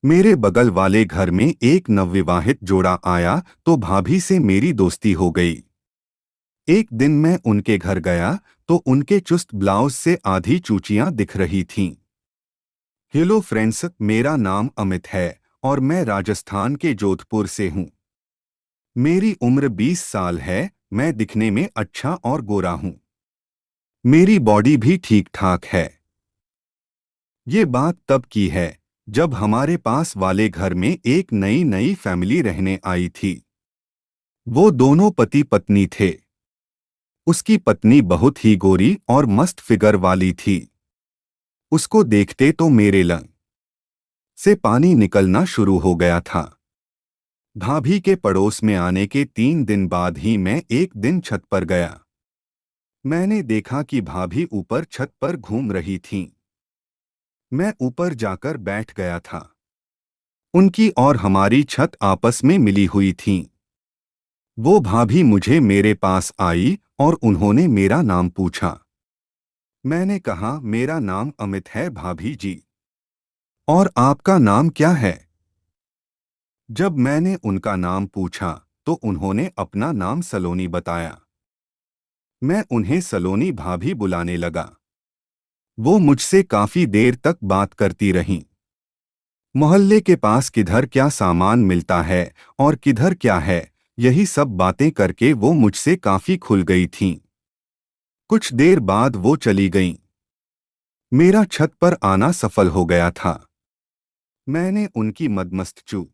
मेरे बगल वाले घर में एक नवविवाहित जोड़ा आया तो भाभी से मेरी दोस्ती हो गई। एक दिन मैं उनके घर गया तो उनके चुस्त ब्लाउज से आधी चूचियां दिख रही थीं। हेलो फ्रेंड्स, मेरा नाम अमित है और मैं राजस्थान के जोधपुर से हूँ। मेरी उम्र 20 साल है। मैं दिखने में अच्छा और गोरा हूँ। मेरी बॉडी भी ठीक ठाक है। ये बात तब की है जब हमारे पास वाले घर में एक नई नई फैमिली रहने आई थी। वो दोनों पति पत्नी थे। उसकी पत्नी बहुत ही गोरी और मस्त फिगर वाली थी। उसको देखते तो मेरे लंग से पानी निकलना शुरू हो गया था। भाभी के पड़ोस में आने के 3 दिन बाद ही मैं एक दिन छत पर गया। मैंने देखा कि भाभी ऊपर छत पर घूम रही थीं। मैं ऊपर जाकर बैठ गया था। उनकी और हमारी छत आपस में मिली हुई थी। वो भाभी मुझे मेरे पास आई और उन्होंने मेरा नाम पूछा। मैंने कहा, मेरा नाम अमित है भाभी जी। और आपका नाम क्या है? जब मैंने उनका नाम पूछा तो उन्होंने अपना नाम सलोनी बताया। मैं उन्हें सलोनी भाभी बुलाने लगा। वो मुझसे काफी देर तक बात करती रहीं। मोहल्ले के पास किधर क्या सामान मिलता है और किधर क्या है, यही सब बातें करके वो मुझसे काफी खुल गई थीं। कुछ देर बाद वो चली गईं। मेरा छत पर आना सफल हो गया था। मैंने उनकी मदमस्त चू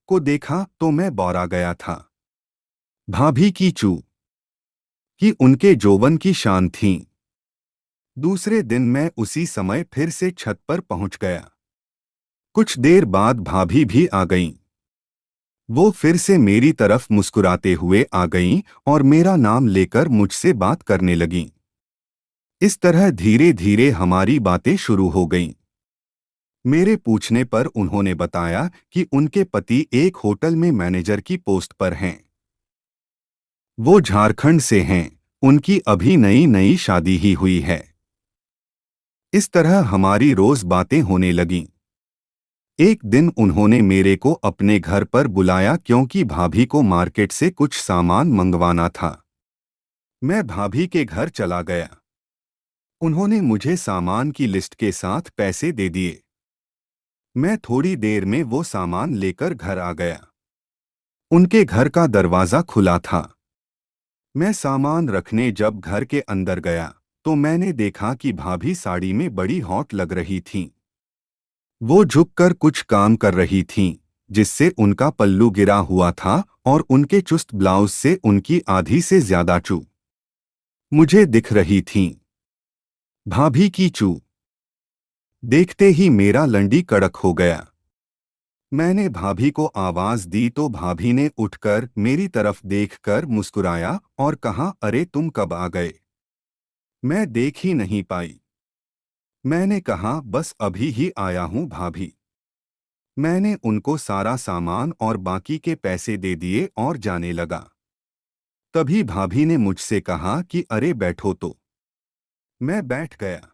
को देखा तो मैं बौरा गया था। भाभी की चू कि उनके जोवन की शान थीं। दूसरे दिन मैं उसी समय फिर से छत पर पहुंच गया। कुछ देर बाद भाभी भी आ गईं। वो फिर से मेरी तरफ मुस्कुराते हुए आ गईं और मेरा नाम लेकर मुझसे बात करने लगीं। इस तरह धीरे धीरे हमारी बातें शुरू हो गईं। मेरे पूछने पर उन्होंने बताया कि उनके पति एक होटल में मैनेजर की पोस्ट पर हैं। वो झारखंड से हैं। उनकी अभी नई नई शादी ही हुई है। इस तरह हमारी रोज बातें होने लगीं। एक दिन उन्होंने मेरे को अपने घर पर बुलाया क्योंकि भाभी को मार्केट से कुछ सामान मंगवाना था। मैं भाभी के घर चला गया। उन्होंने मुझे सामान की लिस्ट के साथ पैसे दे दिए। मैं थोड़ी देर में वो सामान लेकर घर आ गया। उनके घर का दरवाजा खुला था। मैं सामान रखने जब घर के अंदर गया तो मैंने देखा कि भाभी साड़ी में बड़ी हॉट लग रही थीं। वो झुककर कुछ काम कर रही थीं, जिससे उनका पल्लू गिरा हुआ था और उनके चुस्त ब्लाउज से उनकी आधी से ज्यादा चू मुझे दिख रही थीं। भाभी की चू देखते ही मेरा लंडी कड़क हो गया। मैंने भाभी को आवाज दी तो भाभी ने उठकर मेरी तरफ देखकर मुस्कुराया और कहा, अरे तुम कब आ गए? मैं देख ही नहीं पाई। मैंने कहा, बस अभी ही आया हूं भाभी। मैंने उनको सारा सामान और बाकी के पैसे दे दिए और जाने लगा। तभी भाभी ने मुझसे कहा कि अरे बैठो तो। मैं बैठ गया।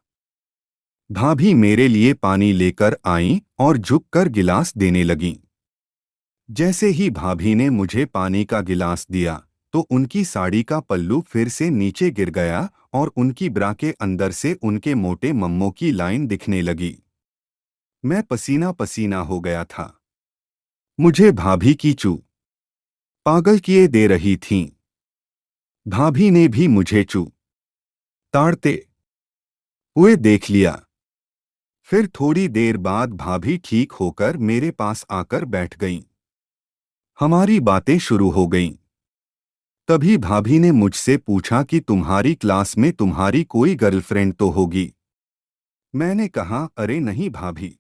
भाभी मेरे लिए पानी लेकर आईं और झुककर गिलास देने लगीं। जैसे ही भाभी ने मुझे पानी का गिलास दिया तो उनकी साड़ी का पल्लू फिर से नीचे गिर गया और उनकी ब्रा के अंदर से उनके मोटे मम्मों की लाइन दिखने लगी। मैं पसीना पसीना हो गया था। मुझे भाभी की चू पागल किए दे रही थीं। भाभी ने भी मुझे चू ताड़ते हुए देख लिया। फिर थोड़ी देर बाद भाभी ठीक होकर मेरे पास आकर बैठ गईं। हमारी बातें शुरू हो गईं। तभी भाभी ने मुझसे पूछा कि तुम्हारी क्लास में तुम्हारी कोई गर्लफ्रेंड तो होगी। मैंने कहा, अरे नहीं भाभी,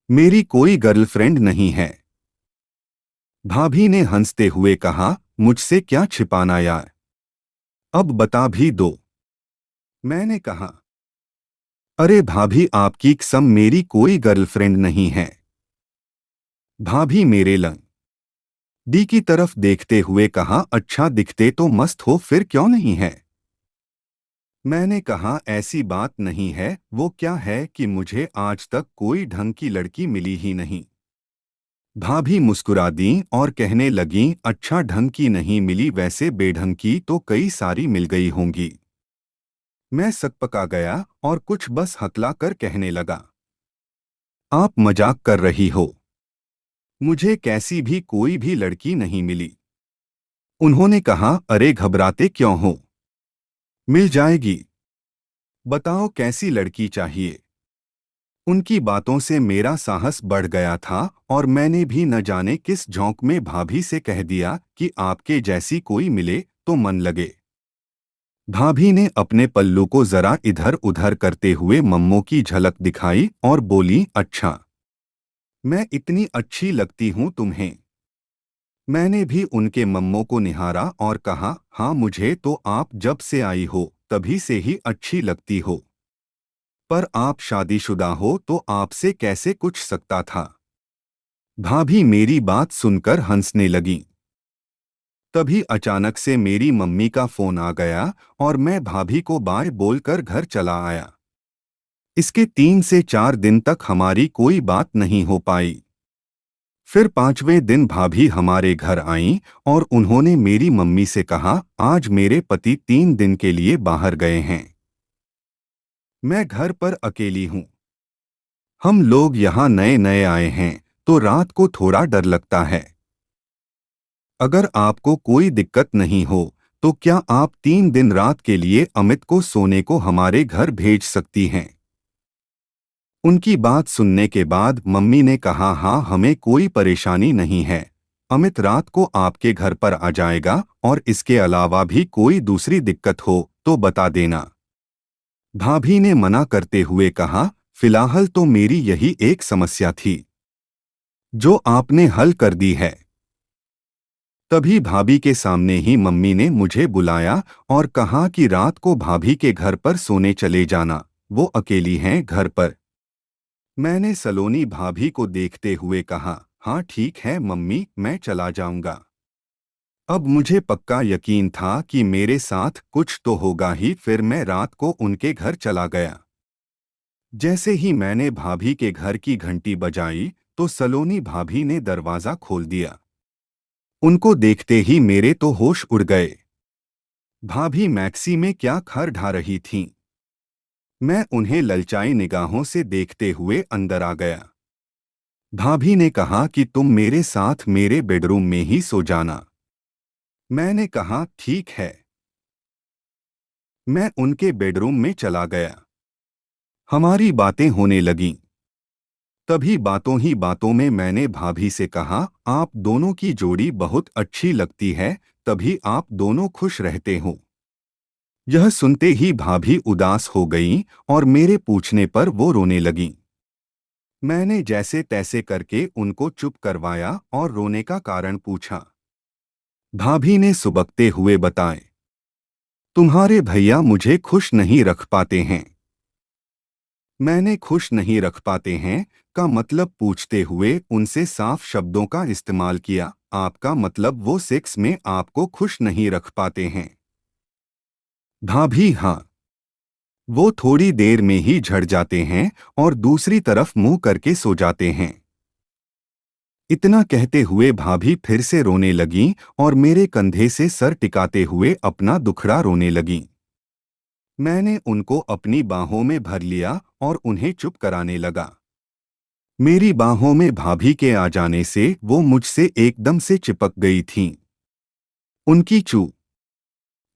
मेरी कोई गर्लफ्रेंड नहीं है। भाभी ने हंसते हुए कहा, मुझसे क्या छिपाना यार, अब बता भी दो। मैंने कहा, अरे भाभी आपकी कसम मेरी कोई गर्लफ्रेंड नहीं है। भाभी मेरे लंग डी की तरफ देखते हुए कहा, अच्छा दिखते तो मस्त हो, फिर क्यों नहीं है? मैंने कहा ऐसी बात नहीं है, वो क्या है कि मुझे आज तक कोई ढंग की लड़की मिली ही नहीं। भाभी मुस्कुरा दी और कहने लगीं, अच्छा ढंग की नहीं मिली, वैसे बेढंग की तो कई सारी मिल गई होंगी। मैं सकपका गया और कुछ बस हकला कर कहने लगा, आप मजाक कर रही हो, मुझे कैसी भी कोई भी लड़की नहीं मिली। उन्होंने कहा, अरे घबराते क्यों हो, मिल जाएगी, बताओ कैसी लड़की चाहिए। उनकी बातों से मेरा साहस बढ़ गया था और मैंने भी न जाने किस झोंक में भाभी से कह दिया कि आपके जैसी कोई मिले तो मन लगे। भाभी ने अपने पल्लू को जरा इधर उधर करते हुए मम्मो की झलक दिखाई और बोली, अच्छा, मैं इतनी अच्छी लगती हूँ तुम्हें। मैंने भी उनके मम्मो को निहारा और कहा, हाँ मुझे तो आप जब से आई हो तभी से ही अच्छी लगती हो, पर आप शादीशुदा हो तो आपसे कैसे कुछ सकता था। भाभी मेरी बात सुनकर हंसने लगीं। तभी अचानक से मेरी मम्मी का फोन आ गया और मैं भाभी को बाय बोलकर घर चला आया। इसके 3 से 4 दिन तक हमारी कोई बात नहीं हो पाई। फिर 5वें दिन भाभी हमारे घर आईं और उन्होंने मेरी मम्मी से कहा, आज मेरे पति 3 दिन के लिए बाहर गए हैं, मैं घर पर अकेली हूँ। हम लोग यहाँ नए नए आए हैं तो रात को थोड़ा डर लगता है। अगर आपको कोई दिक्कत नहीं हो तो क्या आप 3 दिन रात के लिए अमित को सोने को हमारे घर भेज सकती हैं। उनकी बात सुनने के बाद मम्मी ने कहा, हाँ हमें कोई परेशानी नहीं है, अमित रात को आपके घर पर आ जाएगा और इसके अलावा भी कोई दूसरी दिक्कत हो तो बता देना। भाभी ने मना करते हुए कहा, फिलहाल तो मेरी यही एक समस्या थी जो आपने हल कर दी है। तभी भाभी के सामने ही मम्मी ने मुझे बुलाया और कहा कि रात को भाभी के घर पर सोने चले जाना, वो अकेली हैं घर पर। मैंने सलोनी भाभी को देखते हुए कहा, हाँ ठीक है मम्मी, मैं चला जाऊंगा। अब मुझे पक्का यकीन था कि मेरे साथ कुछ तो होगा ही। फिर मैं रात को उनके घर चला गया। जैसे ही मैंने भाभी के घर की घंटी बजाई तो सलोनी भाभी ने दरवाजा खोल दिया। उनको देखते ही मेरे तो होश उड़ गए। भाभी मैक्सी में क्या खर ढा रही थीं। मैं उन्हें ललचाई निगाहों से देखते हुए अंदर आ गया। भाभी ने कहा कि तुम मेरे साथ मेरे बेडरूम में ही सो जाना। मैंने कहा, ठीक है। मैं उनके बेडरूम में चला गया। हमारी बातें होने लगीं। तभी बातों ही बातों में मैंने भाभी से कहा, आप दोनों की जोड़ी बहुत अच्छी लगती है, तभी आप दोनों खुश रहते हो। यह सुनते ही भाभी उदास हो गईं और मेरे पूछने पर वो रोने लगीं। मैंने जैसे तैसे करके उनको चुप करवाया और रोने का कारण पूछा। भाभी ने सुबकते हुए बताए, तुम्हारे भैया मुझे खुश नहीं रख पाते हैं। मैंने खुश नहीं रख पाते हैं का मतलब पूछते हुए उनसे साफ शब्दों का इस्तेमाल किया, आपका मतलब वो सेक्स में आपको खुश नहीं रख पाते हैं। भाभी, हाँ, वो थोड़ी देर में ही झड़ जाते हैं और दूसरी तरफ मुंह करके सो जाते हैं। इतना कहते हुए भाभी फिर से रोने लगीं और मेरे कंधे से सर टिकाते हुए अपना दुखड़ा रोने लगीं। मैंने उनको अपनी बाहों में भर लिया और उन्हें चुप कराने लगा। मेरी बाहों में भाभी के आ जाने से वो मुझसे एकदम से चिपक गई थीं। उनकी चू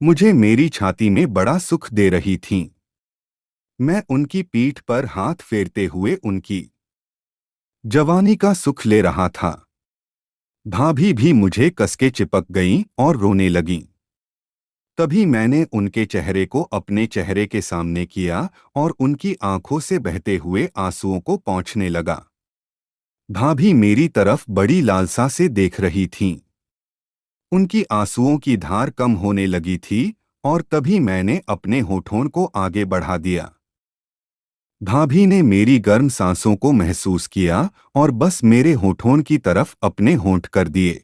मुझे मेरी छाती में बड़ा सुख दे रही थीं। मैं उनकी पीठ पर हाथ फेरते हुए उनकी जवानी का सुख ले रहा था। भाभी भी मुझे कसके चिपक गईं और रोने लगीं। तभी मैंने उनके चेहरे को अपने चेहरे के सामने किया और उनकी आंखों से बहते हुए आंसुओं को पोंछने लगा। भाभी मेरी तरफ बड़ी लालसा से देख रही थीं। उनकी आंसुओं की धार कम होने लगी थी और तभी मैंने अपने होठों को आगे बढ़ा दिया। भाभी ने मेरी गर्म सांसों को महसूस किया और बस मेरे होठों की तरफ अपने होंठ कर दिए।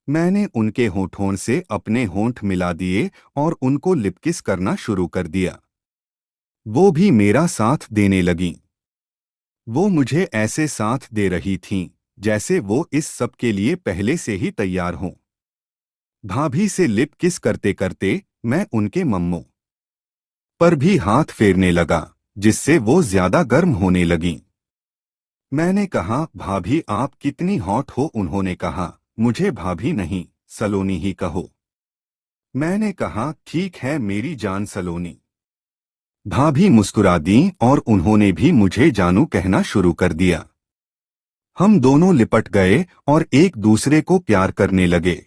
मैंने उनके होठों से अपने होंठ मिला दिए और उनको लिपकिस करना शुरू कर दिया। वो भी मेरा साथ देने लगीं। वो मुझे ऐसे साथ दे रही थीं जैसे वो इस सब के लिए पहले से ही तैयार हों। भाभी से लिप किस करते करते मैं उनके मम्मों पर भी हाथ फेरने लगा, जिससे वो ज्यादा गर्म होने लगीं। मैंने कहा, भाभी आप कितनी हॉट हो। उन्होंने कहा, मुझे भाभी नहीं सलोनी ही कहो। मैंने कहा, ठीक है मेरी जान सलोनी। भाभी मुस्कुरा दी और उन्होंने भी मुझे जानू कहना शुरू कर दिया। हम दोनों लिपट गए और एक दूसरे को प्यार करने लगे।